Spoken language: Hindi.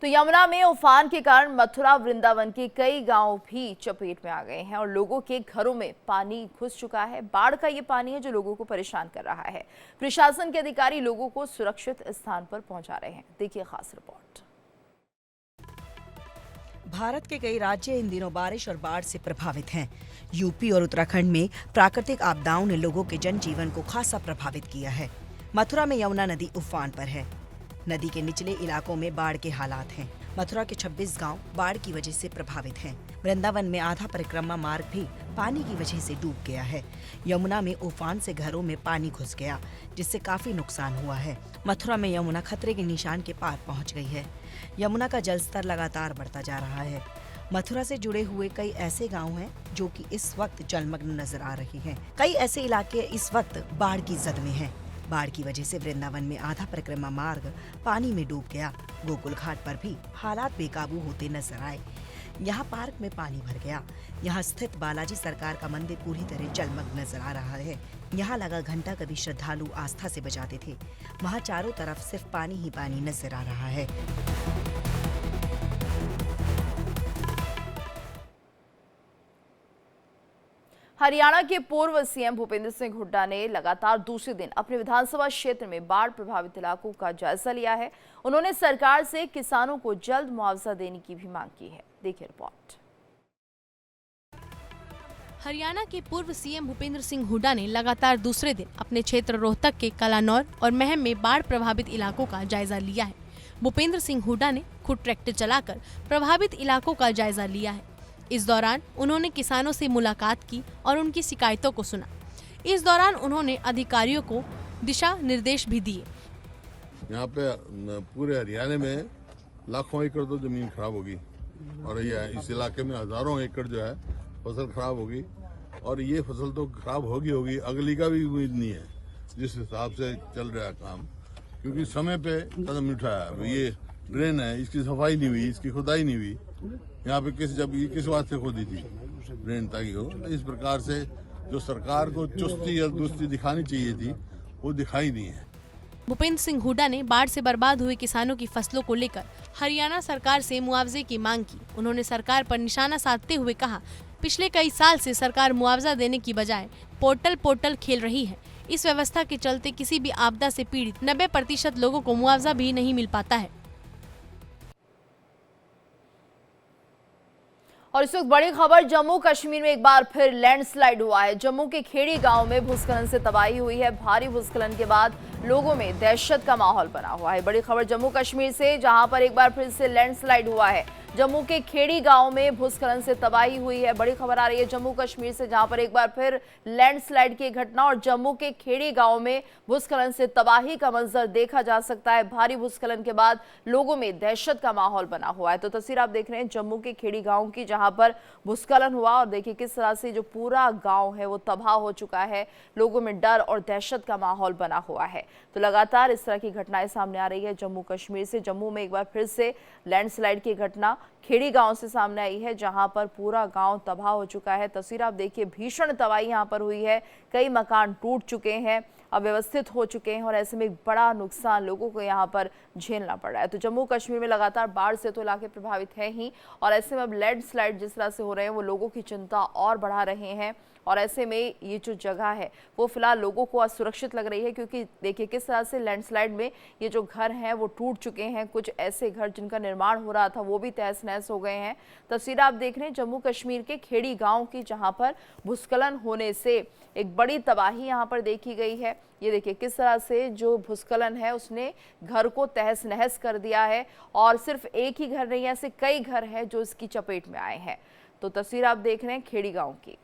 तो यमुना में उफान के कारण मथुरा वृंदावन के कई गांव भी चपेट में आ गए हैं और लोगों के घरों में पानी घुस चुका है। बाढ़ का ये पानी है जो लोगों को परेशान कर रहा है। प्रशासन के अधिकारी लोगों को सुरक्षित स्थान पर पहुंचा रहे हैं। देखिए खास रिपोर्ट। भारत के कई राज्य इन दिनों बारिश और बाढ़ से प्रभावित हैं। यूपी और उत्तराखंड में प्राकृतिक आपदाओं ने लोगों के जनजीवन को खासा प्रभावित किया है। मथुरा में यमुना नदी उफान पर है। नदी के निचले इलाकों में बाढ़ के हालात हैं। मथुरा के 26 गांव बाढ़ की वजह से प्रभावित हैं। वृंदावन में आधा परिक्रमा मार्ग भी पानी की वजह से डूब गया है। यमुना में उफान से घरों में पानी घुस गया, जिससे काफी नुकसान हुआ है। मथुरा में यमुना खतरे के निशान के पार पहुंच गई है। यमुना का जलस्तर लगातार बढ़ता जा रहा है। मथुरा से जुड़े हुए कई ऐसे गांव हैं जो कि इस वक्त जलमग्न नजर आ रहे हैं। कई ऐसे इलाके इस वक्त बाढ़ की जद में हैं। बाढ़ की वजह से वृंदावन में आधा परिक्रमा मार्ग पानी में डूब गया। गोकुल घाट पर भी हालात बेकाबू होते नजर आए। यहाँ पार्क में पानी भर गया। यहाँ स्थित बालाजी सरकार का मंदिर पूरी तरह जलमग्न नजर आ रहा है। यहाँ लगा घंटा कभी श्रद्धालु आस्था से बजाते थे, वहाँ चारों तरफ सिर्फ पानी ही पानी नजर आ रहा है। हरियाणा के पूर्व सीएम भूपेंद्र सिंह हुड्डा ने लगातार दूसरे दिन अपने विधानसभा क्षेत्र में बाढ़ प्रभावित इलाकों का जायजा लिया है। उन्होंने सरकार से किसानों को जल्द मुआवजा देने की भी मांग की है। देखिए रिपोर्ट। हरियाणा के पूर्व सीएम भूपेंद्र सिंह हुड्डा ने लगातार दूसरे दिन अपने क्षेत्र रोहतक के कलानौर और महम में बाढ़ प्रभावित इलाकों का जायजा लिया है। भूपेंद्र सिंह हुड्डा ने खुद ट्रैक्टर चलाकर प्रभावित इलाकों का जायजा लिया है। इस दौरान उन्होंने किसानों से मुलाकात की और उनकी शिकायतों को सुना। इस दौरान उन्होंने अधिकारियों को दिशा निर्देश भी दिए। यहाँ पे पूरे हरियाणा में लाखों एकड़ तो जमीन खराब होगी और ये इस इलाके में हजारों एकड़ जो है फसल खराब होगी और ये फसल तो खराब होगी, अगली का भी उम्मीद नहीं है जिस हिसाब से चल रहा है काम, क्योंकि समय पे कदम उठाया। ये ड्रेन है, इसकी सफाई नहीं हुई, इसकी खुदाई नहीं हुई। यहाँ पे किस बात से खोदी थी ड्रेन ताकि हो। इस प्रकार से जो सरकार को चुस्ती या दुस्ती दिखानी चाहिए थी वो दिखाई नहीं है। भूपेंद्र सिंह हुड्डा ने बाढ़ से बर्बाद हुए किसानों की फसलों को लेकर हरियाणा सरकार से मुआवजे की मांग की। उन्होंने सरकार पर निशाना साधते हुए कहा, पिछले कई साल से सरकार मुआवजा देने की बजाय पोर्टल खेल रही है। इस व्यवस्था के चलते किसी भी आपदा से पीड़ित 90% लोगों को मुआवजा भी नहीं मिल पाता है। और इस वक्त बड़ी खबर, जम्मू कश्मीर में एक बार फिर लैंडस्लाइड हुआ है। जम्मू के खेड़ी गांव में भूस्खलन से तबाही हुई है। भारी भूस्खलन के बाद लोगों में दहशत का माहौल बना हुआ है। बड़ी खबर जम्मू कश्मीर से, जहां पर एक बार फिर से लैंडस्लाइड हुआ है। जम्मू के खेड़ी गांव में भूस्खलन से तबाही हुई है। बड़ी खबर आ रही है जम्मू कश्मीर से, जहां पर एक बार फिर लैंडस्लाइड की घटना और जम्मू के खेड़ी गांव में भूस्खलन से तबाही का मंजर देखा जा सकता है। भारी भूस्खलन के बाद लोगों में दहशत का माहौल बना हुआ है। तो तस्वीर आप देख रहे हैं जम्मू के खेड़ी गांव की, जहां पर भूस्खलन हुआ और देखिए किस तरह से जो पूरा गांव है वो तबाह हो चुका है। लोगों में डर और दहशत का माहौल बना हुआ है। तो लगातार इस तरह की घटनाएं सामने आ रही है जम्मू कश्मीर से। जम्मू में एक बार फिर से लैंडस्लाइड की घटना खेड़ी गांव से सामने आई है, जहां पर पूरा गांव तबाह हो चुका है। तस्वीर आप देखिए, भीषण तबाही यहां पर हुई है। कई मकान टूट चुके हैं, अव्यवस्थित हो चुके हैं और ऐसे में बड़ा नुकसान लोगों को यहां पर झेलना पड़ रहा है। तो जम्मू कश्मीर में लगातार बाढ़ से तो इलाके प्रभावित हैं ही, और ऐसे में अब लैंडस्लाइड जिस तरह से हो रहे हैं वो लोगों की चिंता और बढ़ा रहे हैं। और ऐसे में ये जो जगह है वो फिलहाल लोगों को असुरक्षित लग रही है, क्योंकि देखिए किस तरह से लैंडस्लाइड में ये जो घर हैं वो टूट चुके हैं। कुछ ऐसे घर जिनका निर्माण हो रहा था वो भी तहस नहस हो गए हैं। तस्वीर आप देख रहे हैं जम्मू कश्मीर के खेड़ी गांव की, जहां पर भूस्खलन होने से एक बड़ी तबाही यहां पर देखी गई है। ये देखिए किस तरह से जो भूस्खलन है उसने घर को तहस नहस कर दिया है, और सिर्फ एक ही घर नहीं, ऐसे कई घर हैं जो इसकी चपेट में आए हैं। तो तस्वीर आप देख रहे हैं खेड़ी गांव की।